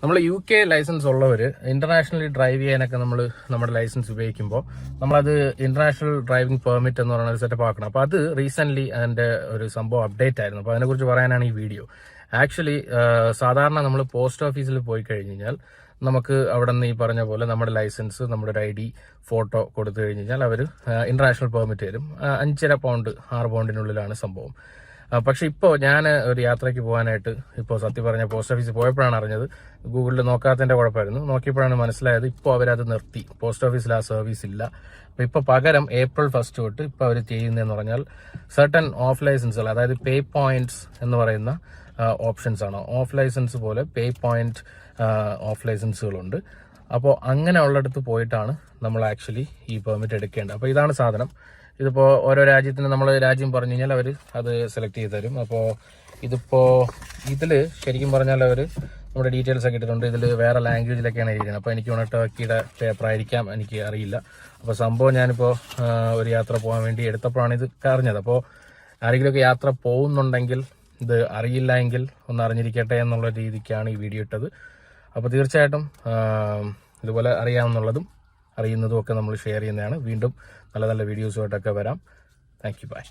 നമ്മൾ UK licence ഉള്ളവർ internationally drive ചെയ്യാനൊക്കെ നമ്മൾ നമ്മുടെ ലൈസൻസ് ഉപയോഗിക്കുമ്പോൾ നമ്മളത് ഇന്റർനാഷണൽ ഡ്രൈവിംഗ് പെർമിറ്റ് എന്ന് പറയുന്ന ഒരു സെറ്റപ്പ് ആക്കണം. അപ്പോൾ അത് റീസെന്റ് അതിന്റെ ഒരു സംഭവം അപ്ഡേറ്റ് ആയിരുന്നു. അപ്പോൾ അതിനെക്കുറിച്ച് പറയാനാണ് ഈ വീഡിയോ. ആക്ച്വലി സാധാരണ നമ്മൾ പോസ്റ്റ് ഓഫീസിൽ പോയി കഴിഞ്ഞ് കഴിഞ്ഞാൽ നമുക്ക് അവിടെ നിന്ന് ഈ പറഞ്ഞ പോലെ നമ്മുടെ ലൈസൻസ്, നമ്മുടെ ഒരു ID, ഫോട്ടോ കൊടുത്തു കഴിഞ്ഞ് കഴിഞ്ഞാൽ അവർ ഇന്റർനാഷണൽ പെർമിറ്റ് തരും. 5.5 പൗണ്ട് 6 പൗണ്ടിനുള്ളിലാണ് സംഭവം. പക്ഷെ ഇപ്പോൾ ഞാൻ ഒരു യാത്രയ്ക്ക് പോകാനായിട്ട് ഇപ്പോൾ സത്യം പറഞ്ഞ പോസ്റ്റ് ഓഫീസിൽ പോയപ്പോഴാണ് അറിഞ്ഞത്. ഗൂഗിളിൽ നോക്കാത്തതിന്റെ കുഴപ്പമായിരുന്നു. നോക്കിയപ്പോഴാണ് മനസ്സിലായത് ഇപ്പോൾ അവരത് നിർത്തി. പോസ്റ്റ് ഓഫീസിൽ ആ സർവീസ് ഇല്ല. അപ്പോൾ ഇപ്പോൾ പകരം April 1 തൊട്ട് ഇപ്പോൾ അവർ ചെയ്യുന്നതെന്ന് പറഞ്ഞാൽ സർട്ടൻ ഓഫ് ലൈസൻസുകൾ, അതായത് പേ പോയിന്റ്സ് എന്ന് പറയുന്ന ഓപ്ഷൻസ് ആണ്. ഓഫ് ലൈസൻസ് പോലെ പേ പോയിന്റ് ഓഫ് ലൈസൻസുകളുണ്ട്. അപ്പോൾ അങ്ങനെ ഉള്ളിടത്ത് പോയിട്ടാണ് നമ്മൾ ആക്ച്വലി ഈ പെർമിറ്റ് എടുക്കേണ്ടത്. അപ്പോൾ ഇതാണ് സാധനം. ഇതിപ്പോൾ ഓരോ രാജ്യത്തിന് നമ്മൾ രാജ്യം പറഞ്ഞു കഴിഞ്ഞാൽ അവർ അത് സെലക്ട് ചെയ്ത് തരും. അപ്പോൾ ഇതിൽ ശരിക്കും പറഞ്ഞാൽ അവർ നമ്മുടെ ഡീറ്റെയിൽസ് ഒക്കെ ഇട്ടിട്ടുണ്ട്. ഇതിൽ വേറെ ലാംഗ്വേജിലൊക്കെയാണ് എഴുതിയത്. അപ്പോൾ എനിക്ക് ടർക്കിയുടെ പേപ്പർ ആയിരിക്കാം, എനിക്ക് അറിയില്ല. അപ്പോൾ സംഭവം ഞാനിപ്പോൾ ഒരു യാത്ര പോകാൻ വേണ്ടി എടുത്തപ്പോഴാണ് ഇത് അറിഞ്ഞത്. അപ്പോൾ ആരെങ്കിലുമൊക്കെ യാത്ര പോകുന്നുണ്ടെങ്കിൽ ഇത് അറിയില്ല എങ്കിൽ ഒന്ന് അറിഞ്ഞിരിക്കട്ടെ എന്നുള്ള രീതിക്കാണ് ഈ വീഡിയോ ഇട്ടത്. അപ്പോൾ തീർച്ചയായിട്ടും ഇതുപോലെ അറിയാവുന്നതും അറിയുന്നതും ഒക്കെ നമ്മൾ ഷെയർ ചെയ്യുന്നതാണ്. വീണ്ടും നല്ല നല്ല വീഡിയോസുമായിട്ടൊക്കെ വരാം. Thank you, by.